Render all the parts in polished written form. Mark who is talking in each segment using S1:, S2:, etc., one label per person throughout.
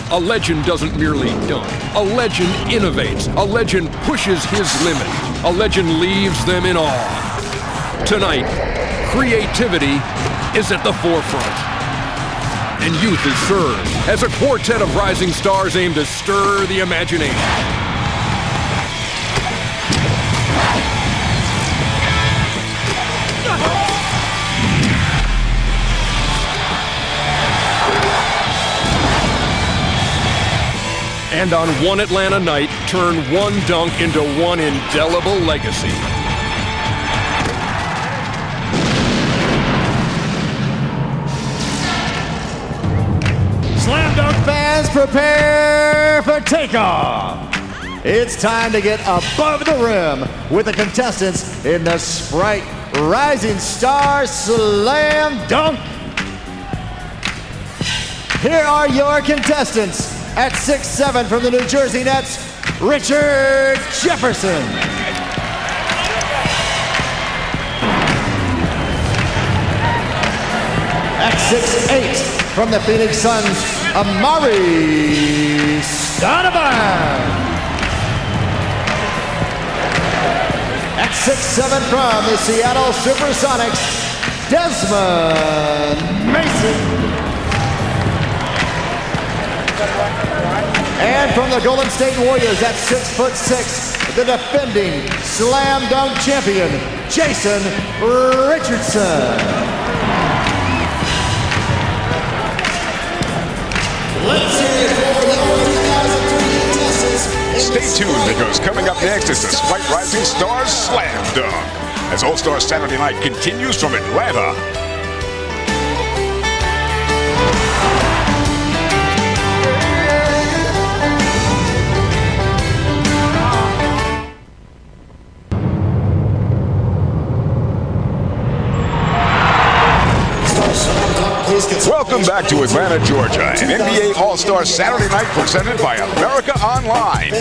S1: A legend doesn't merely dunk. A legend innovates. A legend pushes his limit. A legend leaves them in awe. Tonight, creativity is at the forefront. And youth is served as a quartet of rising stars aim to stir the imagination. And on one Atlanta night, turn one dunk into one indelible legacy.
S2: Slam dunk fans, prepare for takeoff. It's time to get above the rim with the contestants in the Sprite Rising Star Slam Dunk. Here are your contestants. At 6'7" from the New Jersey Nets, Richard Jefferson. At 6'8" from the Phoenix Suns, Amari Donovan. At 6'7" from the Seattle Supersonics, Desmond Mason. And from the Golden State Warriors at 6'6", the defending slam dunk champion, Jason Richardson. Let's hear it for the 2003 contestants.
S3: Stay tuned, because coming up next is the Sprite Rising Stars Slam Dunk, as All-Star Saturday Night continues from Atlanta. Welcome back to Atlanta, Georgia, an NBA All-Star Saturday Night presented by America Online.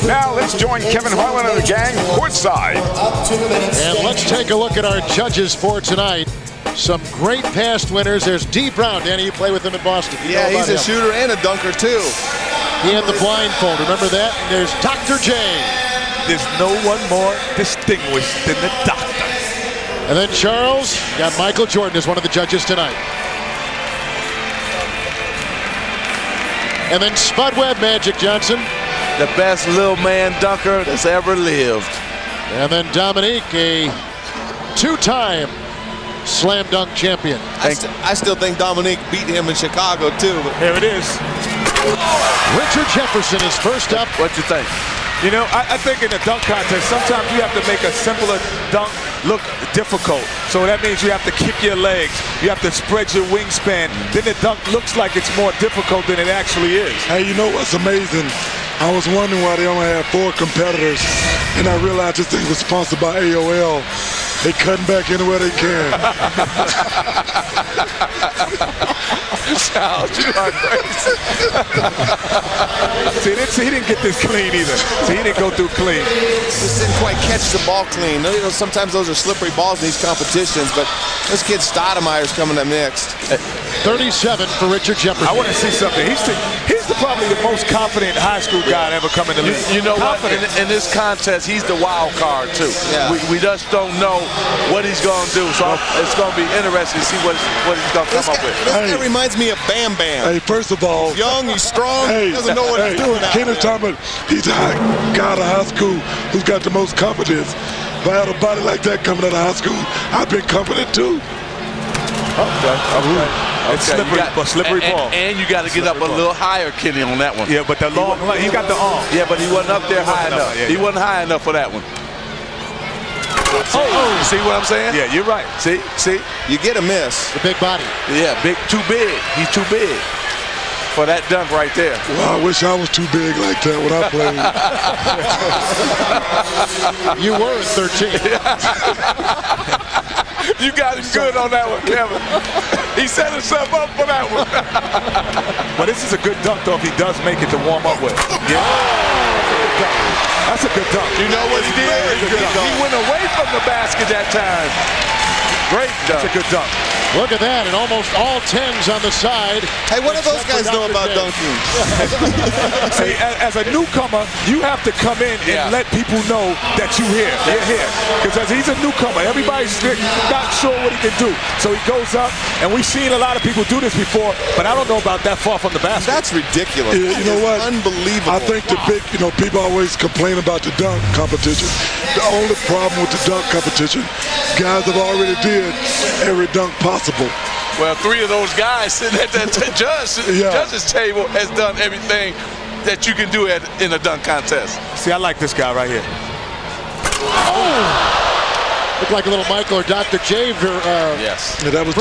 S3: Now let's join Kevin Harlan and the gang courtside.
S4: And let's take a look at our judges for tonight. Some great past winners. There's D. Brown. Danny, you play with him in Boston.
S5: Yeah, he's a shooter and a dunker, too.
S4: He had the blindfold. Remember that? And there's Dr. J.
S6: There's no one more distinguished than the doctor.
S4: And then Charles got Michael Jordan as one of the judges tonight. And then Spud Webb, Magic Johnson.
S5: The best little man dunker that's ever lived.
S4: And then Dominique, a two-time slam dunk champion.
S5: I still think Dominique beat him in Chicago, too. But
S6: Here it is.
S4: Richard Jefferson is first up.
S5: what you think?
S6: You know, I think in a dunk contest, sometimes you have to make a simpler dunk look difficult. So that means you have to kick your legs. You have to spread your wingspan. Then the dunk looks like it's more difficult than it actually is.
S7: Hey, you know what's amazing? I was wondering why they only had 4 competitors, and I realized this thing was sponsored by AOL. They cutting back anywhere they can.
S6: Charles, you are crazy. See, he didn't get this clean either. See, he didn't go through clean.
S5: Just didn't quite catch the ball clean. You know, sometimes those are slippery balls in these competitions, but this kid Stoudemire's coming up next.
S4: 37 for Richard Jefferson.
S6: I want to see something. He's probably the most confident high school guy to ever come in the league.
S5: You know what? In this contest, he's the wild card, too. Yeah. We just don't know what he's going to do. So it's going to be interesting to see what he's going to come up with. This guy reminds me of Bam Bam.
S7: Hey, first of all,
S5: he's young, he's strong, he doesn't know what he's doing.
S7: Kenneth Thomas, he's a guy out of high school who's got the most confidence. If I had a body like that coming out of high school, I've been confident too.
S6: It's slippery ball.
S5: And you got to get up a little higher, Kenny, on that one.
S6: Yeah, but the long, he got the arm.
S5: Yeah, but he wasn't up there high enough.
S6: Yeah.
S5: He wasn't high enough for that one. You see what I'm saying?
S6: Yeah, you're right.
S5: See, you get a miss.
S4: The big body.
S5: Yeah, too big. He's too big for that dunk right there.
S7: Well, I wish I was too big like that when I played.
S4: You were at 13.
S5: You got it good on that one, Kevin. He set himself up for that one.
S6: But this is a good dunk, though, if he does make it to warm up with. Yeah. That's a good dunk.
S5: You know what he did? He went away from the basket that time. Great dunk.
S6: That's a good dunk.
S4: Look at that, and almost all 10s on the side.
S8: Hey, what do those guys know about dunking?
S6: See, as a newcomer, you have to come in and let people know that you're here. You're here. Because as he's a newcomer, everybody's not sure what he can do. So he goes up, and we've seen a lot of people do this before, but I don't know about that far from the basket.
S8: That's ridiculous.
S7: Yeah, you know what?
S8: Unbelievable.
S7: I think the big, people always complain about the dunk competition. The only problem with the dunk competition, guys have already did every dunk possible.
S5: Well, 3 of those guys sitting at that judge's table has done everything that you can do in a dunk contest.
S6: See, I like this guy right here.
S4: Looked like a little Michael or Dr. J.
S5: Yes.
S7: Yeah, that was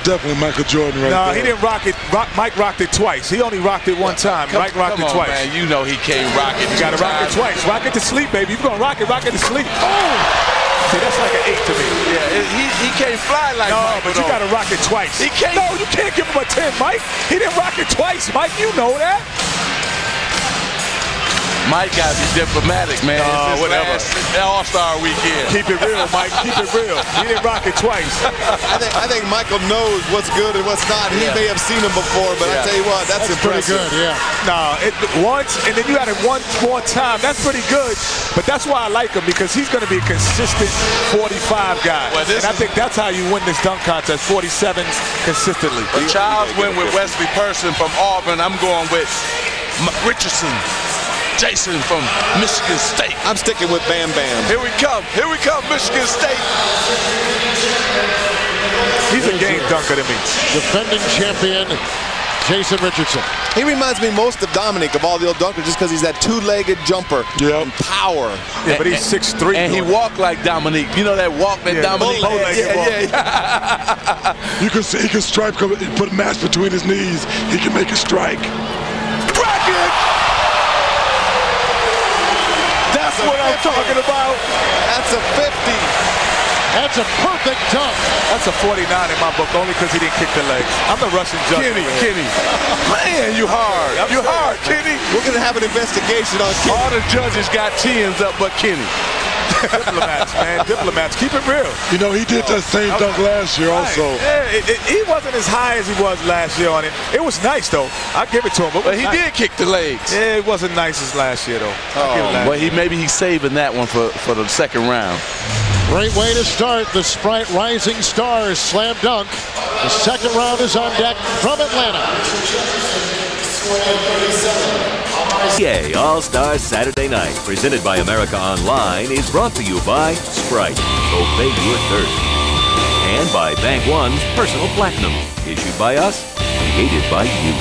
S7: definitely Michael Jordan right there.
S6: No, he didn't rock it. Mike rocked it twice. He only rocked it one time. Mike rocked it twice.
S5: Man, you know he can't rock it.
S6: You got to rock it twice. Rock it to sleep, baby. If you're going to rock it to sleep. Oh! See, that's like an 8 to me.
S5: Yeah, he can't fly like
S6: Mike.
S5: No,
S6: but you got to rock it twice.
S5: He can't.
S6: No, you can't give him a 10, Mike. He didn't rock it twice, Mike. You know that.
S5: Mike got to be diplomatic, man.
S6: Whatever.
S5: All-Star weekend.
S6: Keep it real, Mike. Keep it real. He didn't rock it twice.
S8: I think Michael knows what's good and what's not. He may have seen him before, but I tell you what, that's impressive.
S4: Pretty good,
S6: No, once, and then you had it one more time. That's pretty good. But that's why I like him, because he's going to be a consistent 45 guy.
S5: Well,
S6: and I think that's how you win this dunk contest, 47s consistently.
S5: But Charles went with Wesley Person from Auburn. I'm going with Richardson. Jason from Michigan State.
S8: I'm sticking with Bam Bam.
S5: Here we come, Michigan State.
S6: He's a game dunker to me.
S4: Defending champion, Jason Richardson.
S8: He reminds me most of Dominic, of all the old dunkers, just because he's that two-legged jumper.
S7: Yep.
S8: And power.
S6: Yeah, but he's 6'3".
S5: And he walked like Dominique. You know that walk that Dominique?
S7: You can see he can strike, put a match between his knees. He can make a strike.
S5: Bracket! That's what I'm talking about.
S8: That's a 50.
S4: That's a perfect dunk.
S6: That's a 49 in my book, only because he didn't kick the legs. I'm the Russian judge.
S5: Kenny. Man, you hard. You hard, Kenny.
S8: We're going to have an investigation on Kenny.
S5: All the judges got 10s up but Kenny.
S6: Diplomats, man. Diplomats. Keep it real.
S7: He did that same dunk last year also.
S6: Yeah, he wasn't as high as he was last year on it. It was nice, though. I'll give it to him.
S5: But he did kick the legs.
S6: Yeah, it wasn't nice as last year, though.
S5: Well, maybe he's saving that one for the second round.
S4: Great way to start the Sprite Rising Stars Slam Dunk. The second round is on deck from Atlanta.
S9: NBA All-Star Saturday Night, presented by America Online, is brought to you by Sprite, Obey Your Thirst, and by Bank One's Personal Platinum, issued by us, created by you.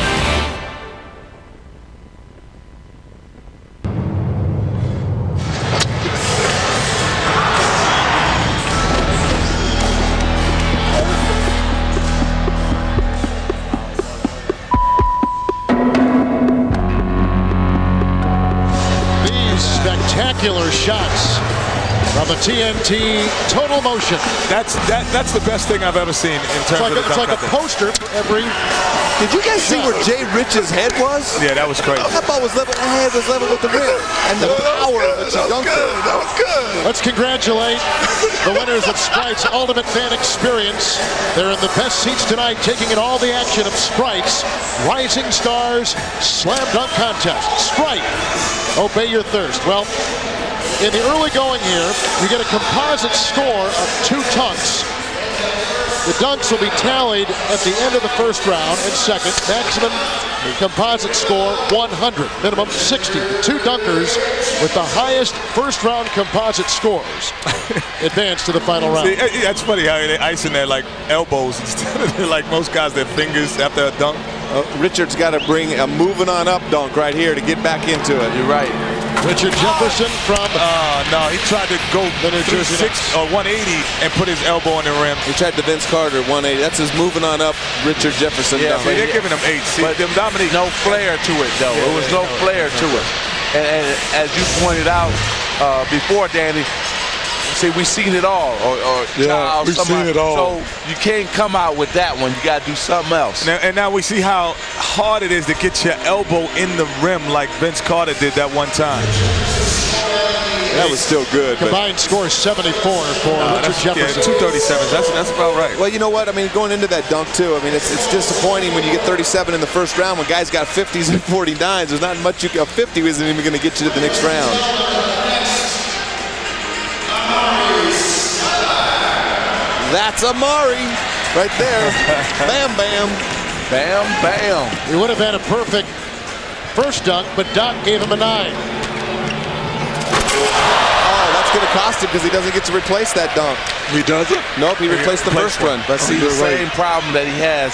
S4: Spectacular shots from the TNT Total Motion.
S6: That's the best thing I've ever seen in terms of the dunk.
S4: It's like a poster for every.
S8: Did you guys see where Jay Rich's head was?
S6: Yeah, that was crazy.
S8: That ball was level. The head was level with the rim, and the power of it.
S5: That was good.
S4: Let's congratulate the winners of Sprite's Ultimate Fan Experience. They're in the best seats tonight, taking in all the action of Sprite's Rising Stars Slam Dunk Contest. Sprite, obey your thirst. Well, in the early going here, you get a composite score of 2 dunks. The dunks will be tallied at the end of the first round and second. Maximum composite score 100, minimum 60. The 2 dunkers with the highest first round composite scores advance to the final round.
S6: See, that's funny how they icing their like elbows instead of like most guys their fingers after a dunk.
S8: Richard's got to bring a moving on up dunk right here to get back into it.
S5: You're right.
S4: Richard Jefferson from.
S6: No, he tried to go 360 or 180 and put his elbow on the rim.
S8: He tried to Vince Carter 180. That's his moving on up Richard Jefferson.
S6: Yeah, see, they're giving him 8. See,
S5: but
S6: Dominique,
S5: no flair to it, though. It was no flair to it. And as you pointed out before, Danny, see, we've seen it all.
S7: We've seen it all.
S5: So you can't come out with that one. You got to do something else.
S6: Now we see how hard it is to get your elbow in the rim like Vince Carter did that one time.
S8: That was still good.
S4: Combined score 74 for Richard Jefferson.
S6: Yeah, 237. That's about right.
S8: Well, you know what? I mean, going into that dunk, too, I mean, it's disappointing when you get 37 in the first round when guys got 50s and 49s. There's not much. A 50 isn't even going to get you to the next round. That's Amari right there. Bam, bam.
S5: Bam, bam.
S4: It would have been a perfect first dunk, but Doc gave him a 9.
S8: Oh, that's going to cost him because he doesn't get to replace that dunk.
S7: He doesn't?
S8: Nope, he replaced the first one.
S5: But see, the same problem that he has,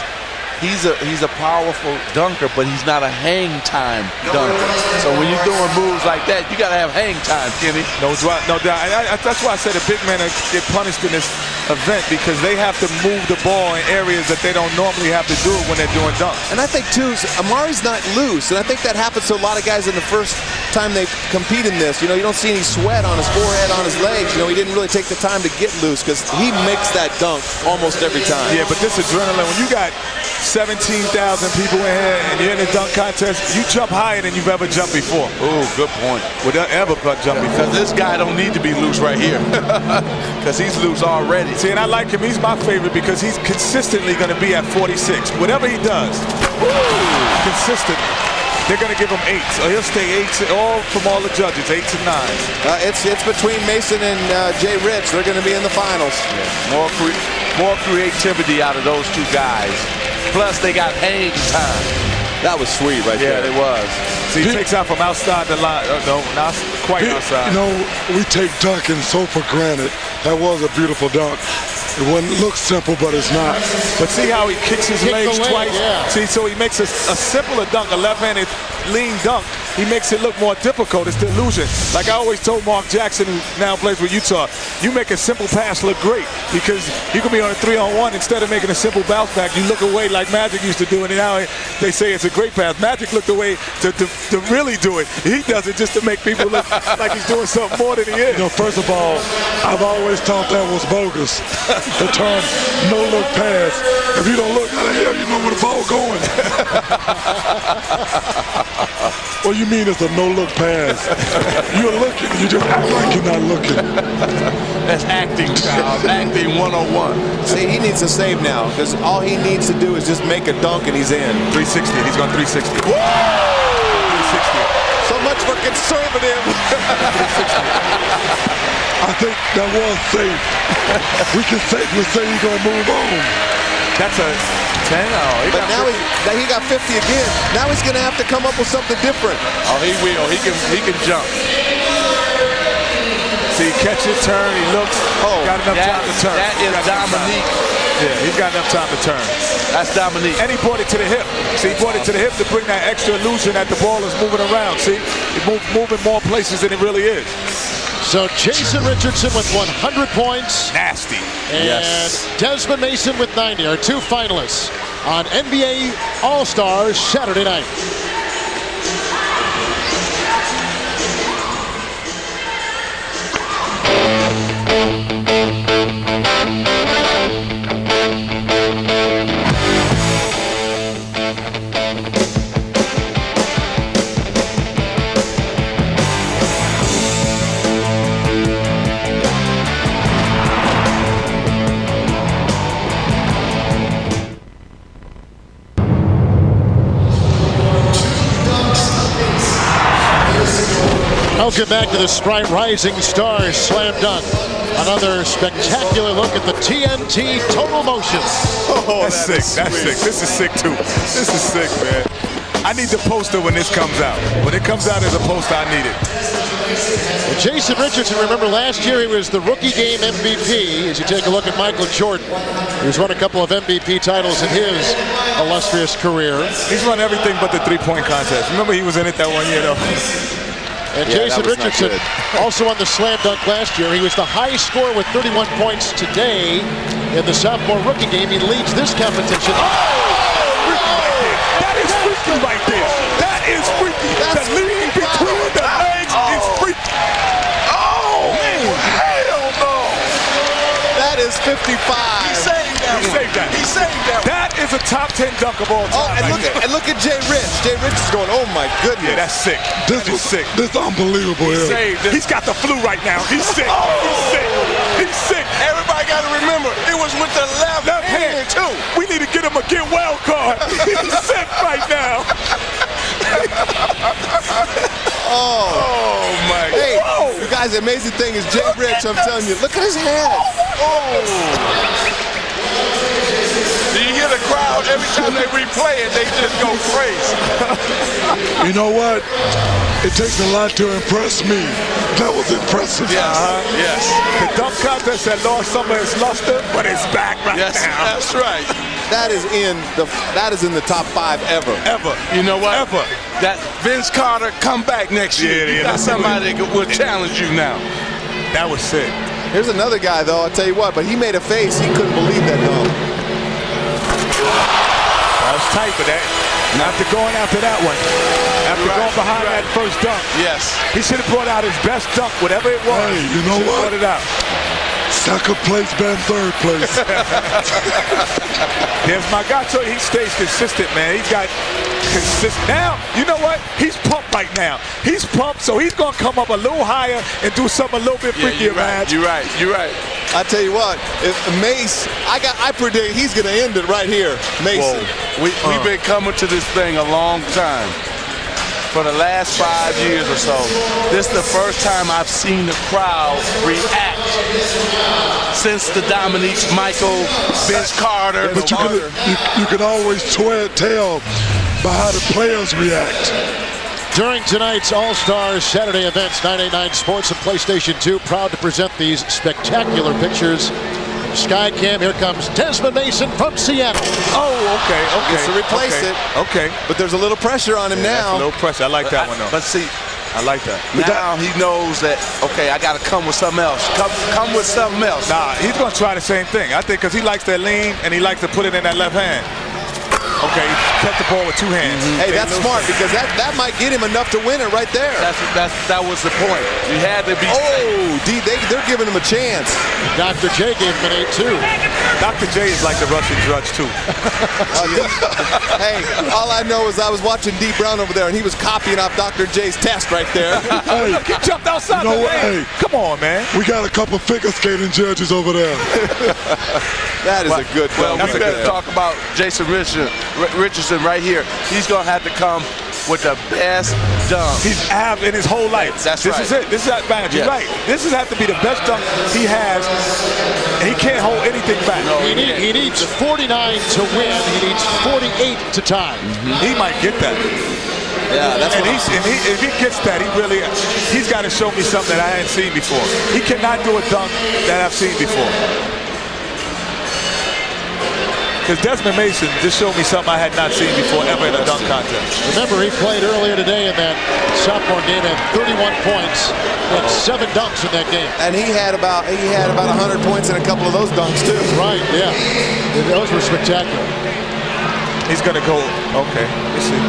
S5: he's a powerful dunker, but he's not a hang time dunker. So when you're doing moves like that, you got to have hang time, Kenny.
S6: No doubt. That's why I said the big men get punished in this event because they have to move the ball in areas that they don't normally have to do it when they're doing dunks.
S8: And I think, too, Amari's not loose, and I think that happens to a lot of guys in the first time they compete in this. You know, you don't see any sweat on his forehead, on his legs. You know, he didn't really take the time to get loose because he makes that dunk almost every time.
S6: Yeah, but this adrenaline, when you got 17,000 people in here and you're in a dunk contest, you jump higher than you've ever jumped before.
S5: Oh, good point.
S6: Would ever jump before.
S5: Because this guy don't need to be loose right here. Because he's loose already.
S6: See, and I like him. He's my favorite because he's consistently going to be at 46. Whatever he does, consistently. They're going to give him 8. So he'll stay 8, all from all the judges, 8s and 9s.
S8: It's between Mason and Jay Rich. They're going to be in the finals.
S5: Yeah. More creativity out of those two guys. Plus, they got hang time.
S8: That was sweet right there.
S5: Yeah, it was.
S6: See, he takes out from outside the line. No, not quite outside.
S7: You know, we take dunking so for granted. That was a beautiful dunk. It wouldn't look simple, but it's not.
S6: But see how he kicks his legs twice?
S4: Yeah.
S6: See, so he makes a simpler dunk, a left-handed lean dunk. He makes it look more difficult. It's the illusion. Like I always told Mark Jackson, who now plays with Utah, you make a simple pass look great because you can be on a 3-on-1 instead of making a simple bounce back. You look away like Magic used to do, and now they say it's a great pass. Magic looked away to really do it. He does it just to make people look like he's doing something more than he is.
S7: You know, first of all, I've always thought that was bogus. The term no-look pass. If you don't look, how the hell you know where the ball going? What do you mean it's a no-look pass? You're looking, you just act like you're not looking.
S5: That's acting, Charles. Acting 101.
S8: See, he needs to save now because all he needs to do is just make a dunk and he's in.
S6: 360. He's going 360.
S8: Woo! 360. So much for conservative.
S7: I think that was safe. We can safely say he's going to move on.
S6: That's a 10. Oh,
S8: but now he got 50 again. Now he's going to have to come up with something different.
S5: Oh, he will. He can jump.
S6: See, catch it, turn, he looks. Oh, got enough time to turn.
S5: That is Dominique.
S6: Yeah, he's got enough time to turn.
S5: That's Dominique.
S6: And he brought it to the hip. See, he brought it to the hip to bring that extra illusion that the ball is moving around. See, he's moving more places than it really is.
S4: So Jason Richardson with 100 points.
S6: Nasty.
S4: And Desmond Mason with 90 are two finalists on NBA All-Stars Saturday night. Welcome back to the Sprite Rising Stars Slam Dunk. Another spectacular look at the TNT Total Motion.
S6: Oh, that's sick. That's sick. This is sick, too. This is sick, man. I need the poster when this comes out. When it comes out as a poster, I need it.
S4: Well, Jason Richardson, remember last year he was the rookie game MVP. As you take a look at Michael Jordan, he's won a couple of MVP titles in his illustrious career.
S6: He's won everything but the three-point contest. Remember he was in it that one year, though.
S4: And Jason Richardson also won the slam dunk last year. He was the highest scorer with 31 points today in the sophomore rookie game. He leads this competition.
S6: That is freaky right there. That is freaky. The lead between the legs is freaky.
S5: Oh, man. Hell no.
S8: That is 55.
S5: He saved that one.
S6: He saved that.
S5: He saved that one.
S6: That is is a top 10 dunk of all time.
S8: Oh, and look at Jay Rich. Jay Rich is going, oh my goodness.
S6: Yeah, that's sick.
S7: This is sick. This is unbelievable.
S6: He's got the flu right now. He's sick. He's sick. He's sick.
S5: Everybody got to remember, it was with the left hand too.
S6: We need to get him a get well card. He's sick right now.
S5: Oh my God.
S8: Hey, you guys, the amazing thing is Jay Rich, I'm telling you, look at his head.
S5: Do you hear the crowd? Every time they replay it, they just go crazy.
S7: You know what? It takes a lot to impress me. That was impressive.
S5: Yes. Yes.
S6: The dunk contest had lost some of its luster, but it's back right now.
S5: That's right.
S8: That is in the top 5 ever.
S5: Ever. You know what? Ever. That Vince Carter come back next year. You got somebody that will challenge you now.
S6: That was sick.
S8: Here's another guy, though, I'll tell you what, but he made a face. He couldn't believe that dunk.
S6: That was tight for that. After going after that one. After going behind that first dunk.
S5: Yes.
S6: He should have brought out his best dunk, whatever it was.
S7: Hey, you know what?
S6: Brought it out.
S7: Second place, been third place.
S6: There's my guy. He stays consistent, man. He's got consistent. Now, you know what? He's pumped right now. He's pumped, so he's going to come up a little higher and do something a little bit freakier, man.
S5: You're right. You're right.
S8: I tell you what, if Mace, I predict he's going to end it right here. Mason.
S5: We've been coming to this thing a long time. For the last 5 years or so, this is the first time I've seen the crowd react since the Dominique, Michael, Vince Carter.
S7: But you can always tell by how the players react.
S4: During tonight's All-Stars Saturday events, 989 Sports and PlayStation 2 proud to present these spectacular pictures. Skycam, here comes Desmond Mason from Seattle.
S6: Oh, okay.
S8: Gets to replace it.
S6: Okay.
S8: But there's a little pressure on him now.
S6: A little pressure. I like that one, though.
S5: But see,
S6: I like that.
S5: Now he knows that, okay, I got to come with something else. Come with something else.
S6: Nah, he's going to try the same thing. I think because he likes that lean and he likes to put it in that left hand. Okay, catch the ball with 2 hands.
S8: Hey, that's smart because that might get him enough to win it right there.
S5: That was the point. You had to be safe.
S8: They're giving him a chance.
S4: Dr. J gave him an 8-2.
S6: Dr. J is like the Russian Drudge, too.
S8: Hey, all I know is I was watching D. Brown over there, and he was copying off Dr. J's test right there.
S7: Hey,
S6: look, he jumped outside
S7: you know
S6: the
S7: what?
S6: lane.
S7: Hey,
S6: come on, man.
S7: We got a couple figure skating judges over there.
S8: That is a good
S5: Well, we better talk about Jason Richardson right here. He's going to have to come with the best dunk
S6: he's had in his whole life.
S5: That's
S6: this
S5: right.
S6: Is it. This is advantage. You're right. This has to be the best dunk he has, and he can't hold anything back.
S5: No,
S4: He needs 49 to win. He needs 48 to tie.
S6: He might get that.
S8: Yeah, that's
S6: and if he gets that, he's got to show me something that I hadn't seen before. He cannot do a dunk that I've seen before. Because Desmond Mason just showed me something I had not seen before ever in a dunk contest.
S4: Remember, he played earlier today in that sophomore game, had 31 points and 7 dunks in that game.
S8: And he had about 100 points in a couple of those dunks too.
S4: Right, yeah. Those were spectacular.
S6: He's going to go, okay, let's see.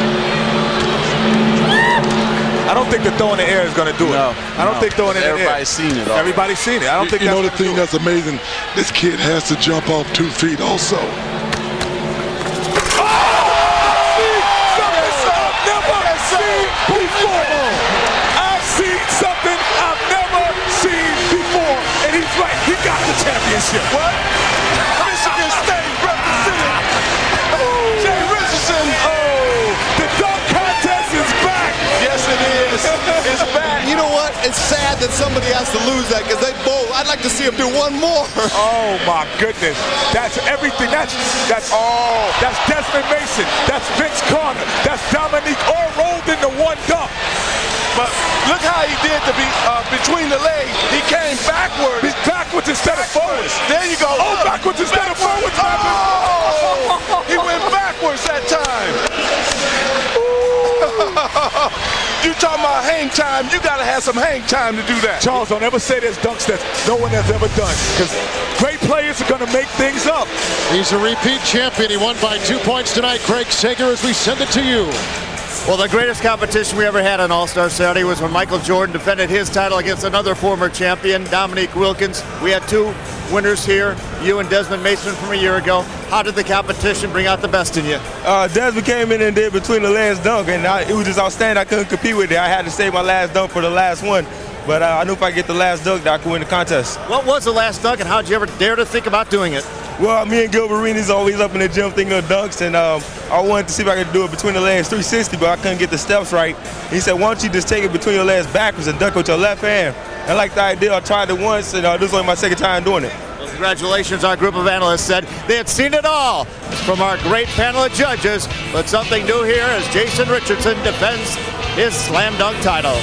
S6: I don't think the throw in the air is going to do it. I don't think throwing it in the air.
S5: Everybody's seen it.
S6: Everybody's seen it. I don't think
S7: you know the thing that's amazing? This kid has to jump off 2 feet also.
S6: I've seen something I've never seen before, and he's right. He got the championship.
S5: What? Michigan State representing Jay Richardson.
S6: The dunk contest is back.
S5: Yes, it is. It's back.
S8: You know what? It's sad that somebody has to lose that because they both. I'd like to see him do one more.
S6: Oh my goodness! That's everything. That's Desmond Mason. That's Vince Carter. That's Dominique, all rolled into one dunk.
S5: But look how he did between the legs. He came backwards.
S6: He's backwards instead of forwards.
S5: There you go.
S6: Oh, backwards instead of forwards.
S5: Oh, he went backwards that time. You talking about hang time, you got to have some hang time to do that.
S6: Charles, don't ever say there's dunks that no one has ever done, because great players are going to make things up.
S4: He's a repeat champion. He won by 2 points tonight. Craig Sager, as we send it to you.
S2: Well, the greatest competition we ever had on All-Star Saturday was when Michael Jordan defended his title against another former champion, Dominique Wilkins. We had 2 winners here, you and Desmond Mason from a year ago. How did the competition bring out the best in you?
S10: Desmond came in and did between the legs dunk, and it was just outstanding. I couldn't compete with it. I had to save my last dunk for the last one. But I knew if I get the last dunk, that I could win the contest.
S2: What was the last dunk, and how did you ever dare to think about doing it?
S10: Well, me and Gilbert Arenas always up in the gym thinking of dunks, and I wanted to see if I could do it between the legs 360, but I couldn't get the steps right. He said, why don't you just take it between your legs backwards and dunk with your left hand? I liked the idea. I tried it once, and this is only my second time doing it.
S2: Well, congratulations, our group of analysts said they had seen it all from our great panel of judges, but something new here as Jason Richardson defends his slam dunk title.